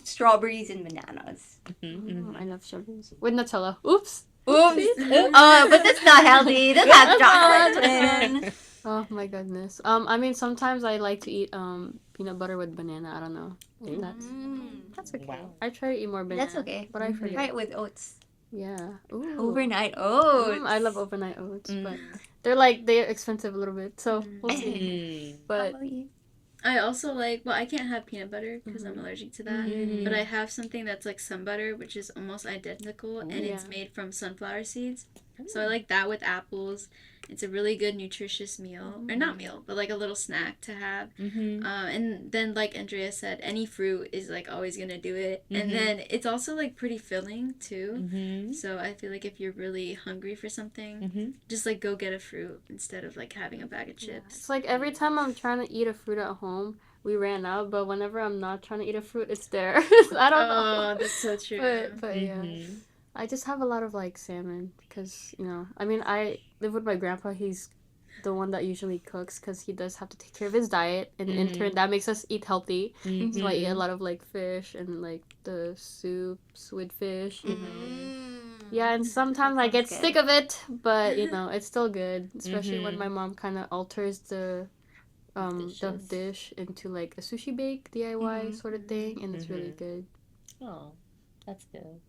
strawberries and bananas. I love strawberries with Nutella. Oops. But that's not healthy. That's not chocolate. Oh my goodness. I mean sometimes I like to eat peanut butter with banana. I don't know. That's okay. Wow. I try to eat more banana. That's okay. But I forget. Try it with oats. Yeah. Ooh. Overnight oats. I love overnight oats, but they're expensive a little bit. So we'll see. How But about you? I also like, well, I can't have peanut butter because I'm allergic to that. But I have something that's like sun butter, which is almost identical, and it's made from sunflower seeds. So I like that with apples. It's a really good nutritious meal, or not meal, but like a little snack to have. And then like Andrea said, any fruit is like always gonna do it. And then it's also like pretty filling too. So I feel like if you're really hungry for something, just like go get a fruit instead of like having a bag of chips. it's like every time I'm trying to eat a fruit at home, we ran out. But whenever I'm not trying to eat a fruit, it's there. I don't know. Oh, that's so true. But yeah. I just have a lot of like salmon because I mean I live with my grandpa. He's the one that usually cooks because he does have to take care of his diet, and in turn that makes us eat healthy. So I eat a lot of like fish and like the soups with fish. Yeah, and sometimes I get sick of it, but it's still good, especially when my mom kind of alters the dish into like a sushi bake DIY sort of thing, and it's really good. Oh, that's good.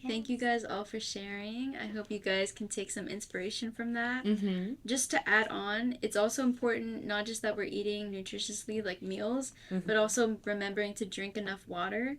Thank you guys all for sharing. I hope you guys can take some inspiration from that. Just to add on, it's also important not just that we're eating nutritiously like meals, but also remembering to drink enough water.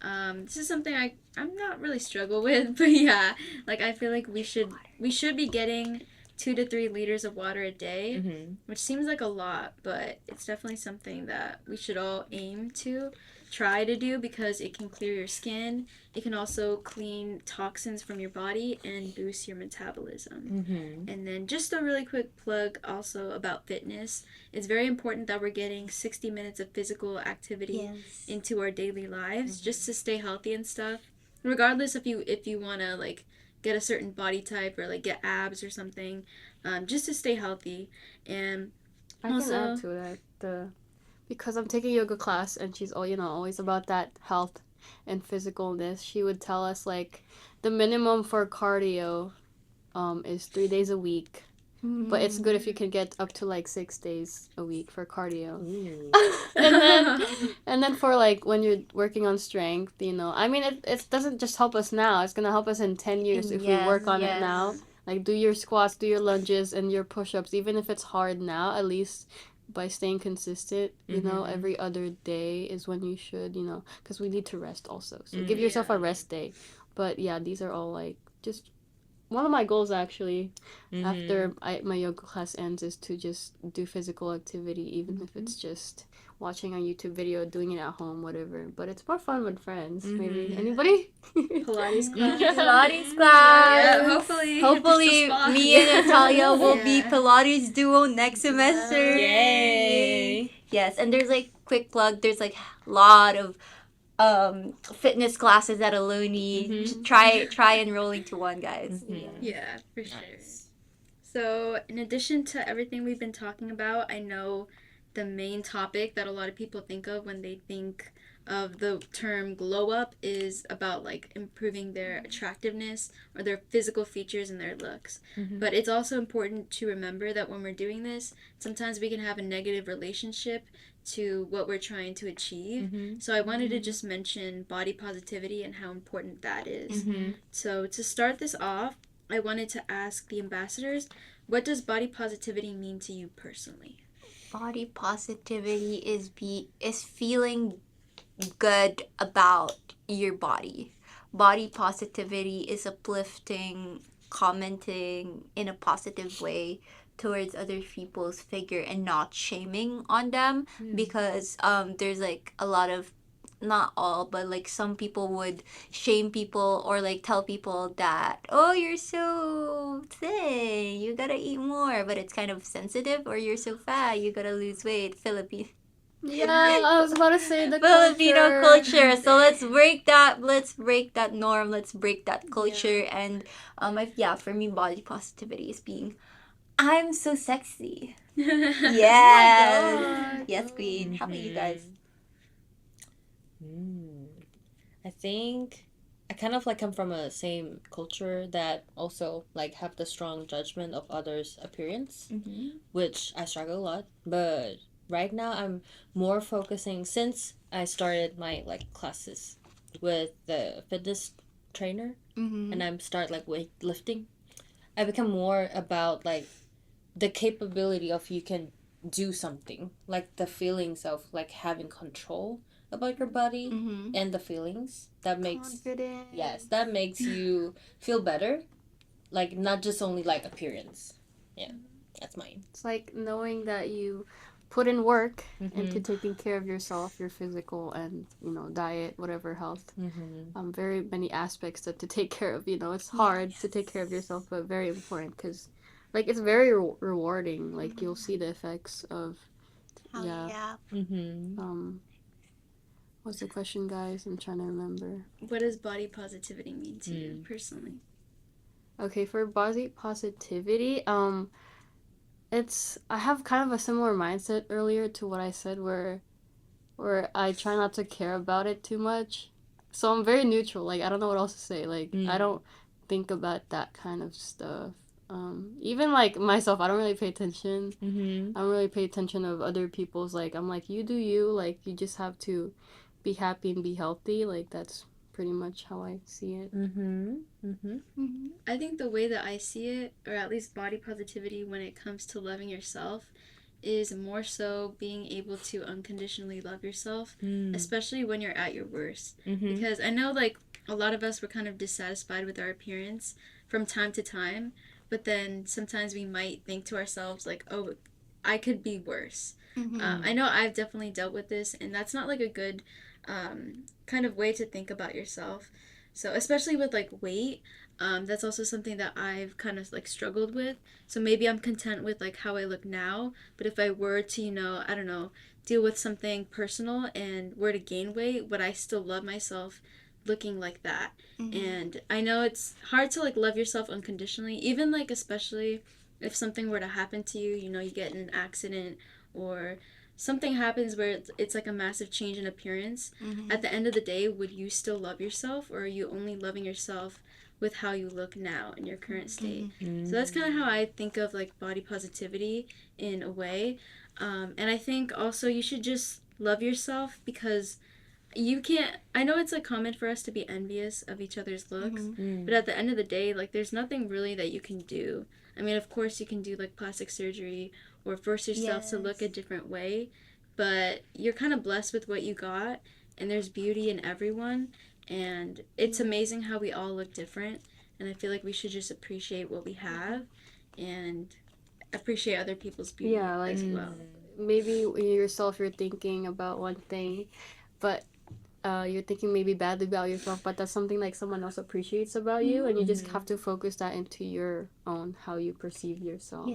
This is something I'm not really struggle with, but yeah, like I feel like we should be getting 2 to 3 liters of water a day, which seems like a lot, but it's definitely something that we should all aim to try to do because it can clear your skin. It can also clean toxins from your body and boost your metabolism. And then just a really quick plug also about fitness. It's very important that we're getting 60 minutes of physical activity into our daily lives just to stay healthy and stuff. Regardless if you want to like get a certain body type or like get abs or something, just to stay healthy. And I also, can add to that because I'm taking yoga class and she's always about that health and physicalness. She would tell us like the minimum for cardio is 3 days a week. But it's good if you can get up to like 6 days a week for cardio. and then for like when you're working on strength, I mean it doesn't just help us now. It's gonna help us in 10 years if we work on it now. Like do your squats, do your lunges, and your push-ups. Even if it's hard now, at least by staying consistent, every other day is when you should, because we need to rest also. So give yourself a rest day. But yeah, these are all like just one of my goals actually after my yoga class ends is to just do physical activity, even if it's just watching a YouTube video, doing it at home, whatever. But it's more fun with friends. Maybe anybody? Pilates class. Pilates class. Yeah, hopefully me and Natalia will be Pilates duo next semester. Yay! Yes, and there's like quick plug. There's like a lot of fitness classes at Aloni. Try enrolling to one, guys. Yeah, for sure. So, in addition to everything we've been talking about, I know the main topic that a lot of people think of when they think of the term glow up is about like improving their attractiveness or their physical features and their looks. But it's also important to remember that when we're doing this, sometimes we can have a negative relationship to what we're trying to achieve. So I wanted to just mention body positivity and how important that is. So to start this off, I wanted to ask the ambassadors, what does body positivity mean to you personally? Body positivity is feeling good about your body. Body positivity is uplifting, commenting in a positive way towards other people's figure and not shaming on them because there's like a lot of, not all, but like some people would shame people or like tell people that, oh, you're so thin, you gotta eat more, but it's kind of sensitive, or you're so fat, you gotta lose weight. Yeah, I was about to say the Filipino culture. So let's break that norm, let's break that culture. And for me, body positivity is being, I'm so sexy. Yes. Yes, queen. How about you guys? I think I kind of like come from a same culture that also like have the strong judgment of others' appearance, which I struggle a lot. But right now I'm more focusing, since I started my like classes with the fitness trainer and I'm start like weightlifting. I become more about like the capability of you can do something, like the feelings of like having control about your body and the feelings that makes Confidence. that makes you feel better, like not just only like appearance. Yeah, that's mine. It's like knowing that you put in work into taking care of yourself, your physical and diet, whatever health. Very many aspects to take care of. It's hard to take care of yourself, but very important because, like, it's very rewarding. Like you'll see the effects of. Oh, yeah. What's the question, guys? I'm trying to remember. What does body positivity mean to you personally? Okay, for body positivity, I have kind of a similar mindset earlier to what I said, where I try not to care about it too much. So I'm very neutral. Like I don't know what else to say. Like I don't think about that kind of stuff. Even like myself, I don't really pay attention. I don't really pay attention of other people's. Like I'm like, you do you. Like you just have to be happy and be healthy. Like that's pretty much how I see it. I think the way that I see it, or at least body positivity when it comes to loving yourself, is more so being able to unconditionally love yourself, especially when you're at your worst. Because I know, like, a lot of us were kind of dissatisfied with our appearance from time to time, but then sometimes we might think to ourselves, like, oh, I could be worse. I know I've definitely dealt with this, and that's not, like, a good kind of way to think about yourself. So, especially with, like, weight, that's also something that I've kind of, like, struggled with. So maybe I'm content with, like, how I look now, but if I were to, I don't know, deal with something personal and were to gain weight, would I still love myself looking like that? And I know it's hard to, like, love yourself unconditionally, even, like, especially if something were to happen to you, you get in an accident or something happens where it's like a massive change in appearance. At the end of the day, would you still love yourself, or are you only loving yourself with how you look now in your current state? So that's kind of how I think of, like, body positivity in a way. And I think also you should just love yourself, because you can't, I know it's, like, common for us to be envious of each other's looks, but at the end of the day, like, there's nothing really that you can do. I mean, of course you can do, like, plastic surgery or force yourself to look a different way, but you're kind of blessed with what you got, and there's beauty in everyone, and it's amazing how we all look different, and I feel like we should just appreciate what we have and appreciate other people's beauty as well. Maybe yourself, you're thinking about one thing, but you're thinking maybe badly about yourself, but that's something like someone else appreciates about you, and you just have to focus that into your own how you perceive yourself.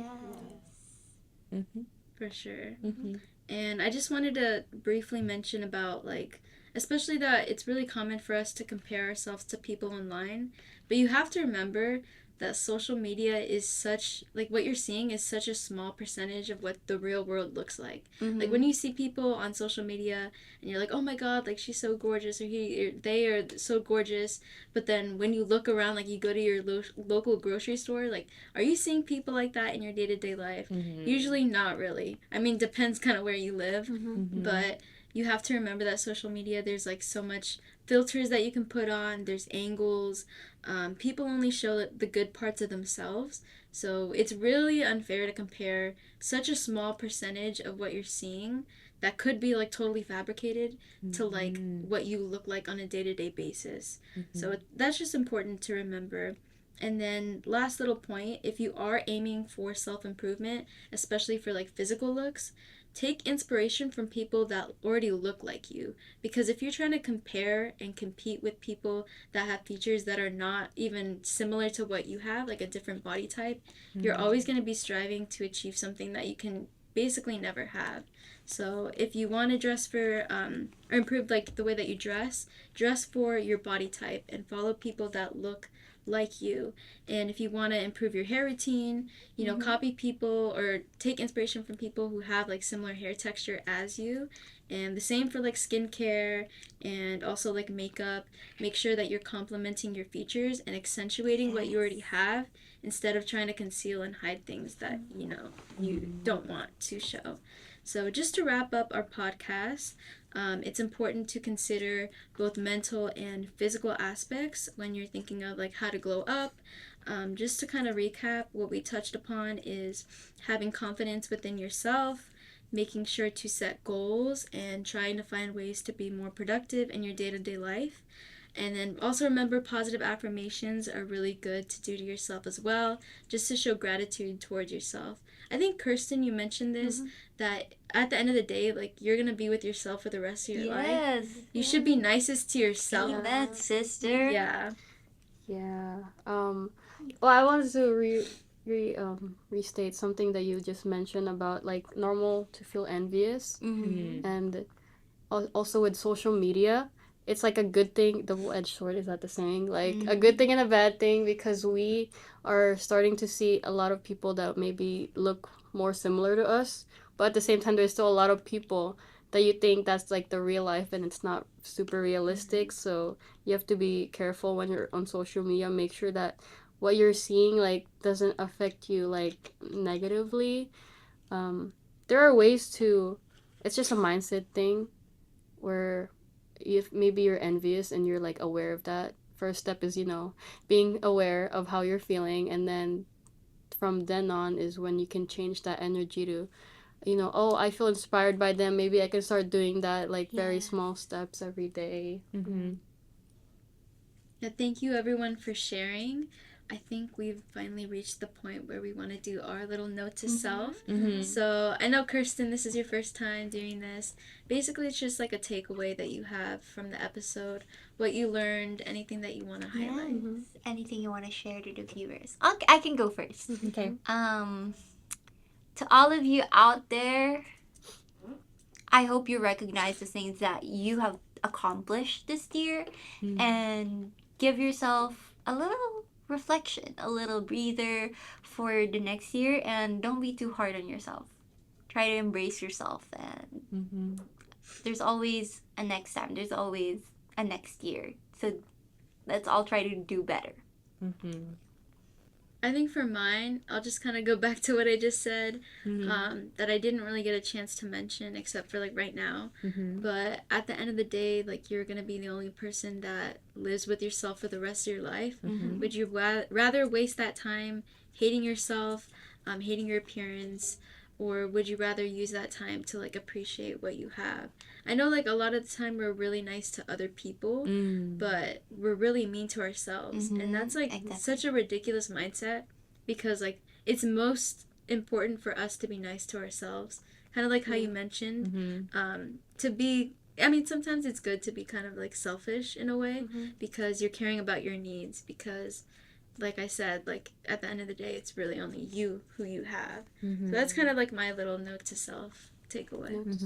For sure. And I just wanted to briefly mention about, like, especially that it's really common for us to compare ourselves to people online, but you have to remember that social media is such, like, what you're seeing is such a small percentage of what the real world looks like. Like, when you see people on social media and you're like, oh my god, like, she's so gorgeous, or they are so gorgeous, but then when you look around, like, you go to your local grocery store, like, are you seeing people like that in your day-to-day life? Usually not really. I mean, depends kind of where you live, but you have to remember that social media, there's, like, so much filters that you can put on, there's angles. People only show the good parts of themselves, so it's really unfair to compare such a small percentage of what you're seeing that could be, like, totally fabricated to, like, what you look like on a day-to-day basis. So that's just important to remember. And then last little point, if you are aiming for self-improvement, especially for, like, physical looks, take inspiration from people that already look like you, because if you're trying to compare and compete with people that have features that are not even similar to what you have, like a different body type, you're always going to be striving to achieve something that you can basically never have. So if you want to dress for or improve, like, the way that you dress for your body type and follow people that look like you. And if you want to improve your hair routine, copy people or take inspiration from people who have, like, similar hair texture as you. And the same for, like, skincare and also, like, makeup. Make sure that you're complementing your features and accentuating what you already have, instead of trying to conceal and hide things that you don't want to show. So just to wrap up our podcast, it's important to consider both mental and physical aspects when you're thinking of, like, how to glow up. Just to kind of recap, what we touched upon is having confidence within yourself, making sure to set goals, and trying to find ways to be more productive in your day-to-day life. And then also remember, positive affirmations are really good to do to yourself as well, just to show gratitude towards yourself. I think, Kirsten, you mentioned this, that at the end of the day, like, you're going to be with yourself for the rest of your life. You should be nicest to yourself. Amen, sister. Yeah. Yeah. Well, I wanted to restate something that you just mentioned about, like, normal to feel envious. And also with social media, it's like a good thing, double-edged sword, is that the saying? Like a good thing and a bad thing, because we are starting to see a lot of people that maybe look more similar to us, but at the same time there's still a lot of people that you think that's like the real life and it's not super realistic. So you have to be careful when you're on social media. Make sure that what you're seeing like doesn't affect you like negatively. There are ways to, it's just a mindset thing where if maybe you're envious and you're like aware of that. First step is, being aware of how you're feeling, and then from then on is when you can change that energy to, oh, I feel inspired by them, maybe I can start doing that, like very small steps every day. Yeah, thank you everyone for sharing. I think we've finally reached the point where we want to do our little note to self. So I know, Kirsten, this is your first time doing this. Basically, it's just like a takeaway that you have from the episode, what you learned, anything that you want to highlight. Anything you want to share to the viewers? I can go first. Okay. To all of you out there, I hope you recognize the things that you have accomplished this year and give yourself a little reflection, a little breather for the next year, and don't be too hard on yourself. Try to embrace yourself, and there's always a next time, there's always a next year. So let's all try to do better. I think for mine, I'll just kind of go back to what I just said, that I didn't really get a chance to mention except for like right now. But at the end of the day, like, you're going to be the only person that lives with yourself for the rest of your life. Would you rather waste that time hating yourself, hating your appearance, or would you rather use that time to like appreciate what you have? I know like a lot of the time we're really nice to other people, but we're really mean to ourselves. And that's like such a ridiculous mindset, because like it's most important for us to be nice to ourselves. Kind of like how you mentioned, to be, I mean, sometimes it's good to be kind of like selfish in a way, because you're caring about your needs, because like I said, like at the end of the day, it's really only you who you have. So that's kind of like my little note to self takeaway.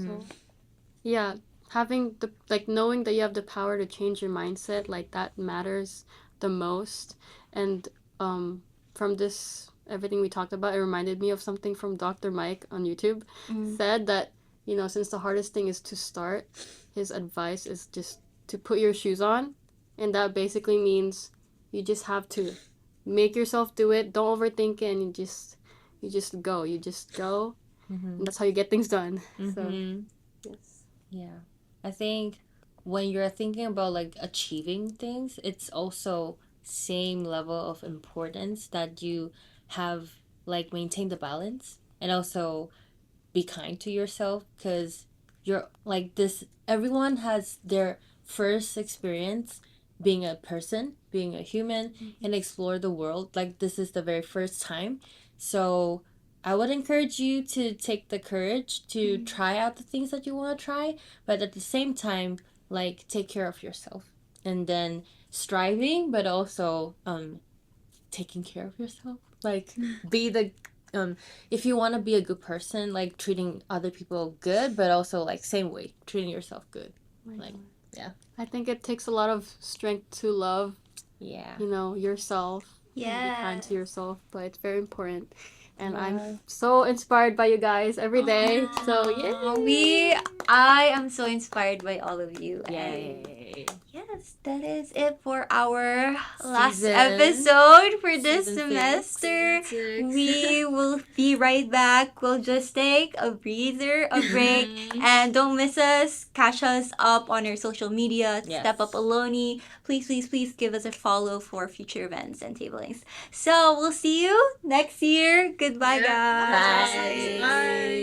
Yeah, having the, like, knowing that you have the power to change your mindset, like that matters the most. And from this, everything we talked about, it reminded me of something from Dr. Mike on YouTube. Said that, since the hardest thing is to start, his advice is just to put your shoes on. And that basically means you just have to make yourself do it. Don't overthink it, and you just go. And that's how you get things done. So yes. Yeah. I think when you're thinking about like achieving things, it's also same level of importance that you have like maintain the balance and also be kind to yourself, because you're like this, everyone has their first experience being a person, being a human, and explore the world. Like this is the very first time. So I would encourage you to take the courage to try out the things that you want to try, but at the same time, like take care of yourself, and then striving, but also taking care of yourself. Like be the if you want to be a good person, like treating other people good, but also like same way treating yourself good. Like I think it takes a lot of strength to love, yourself. And be kind to yourself, but it's very important. And I'm so inspired by you guys every day. So I am so inspired by all of you. Yay. Yes, that is it for our last Season. episode for this Season semester. 6. We will be right back. We'll just take a breather, a break, and don't miss us. Catch us up on our social media. Yes. Step Up Aloni. Please, please, please give us a follow for future events and tablings. So we'll see you next year. Goodbye, guys. Bye.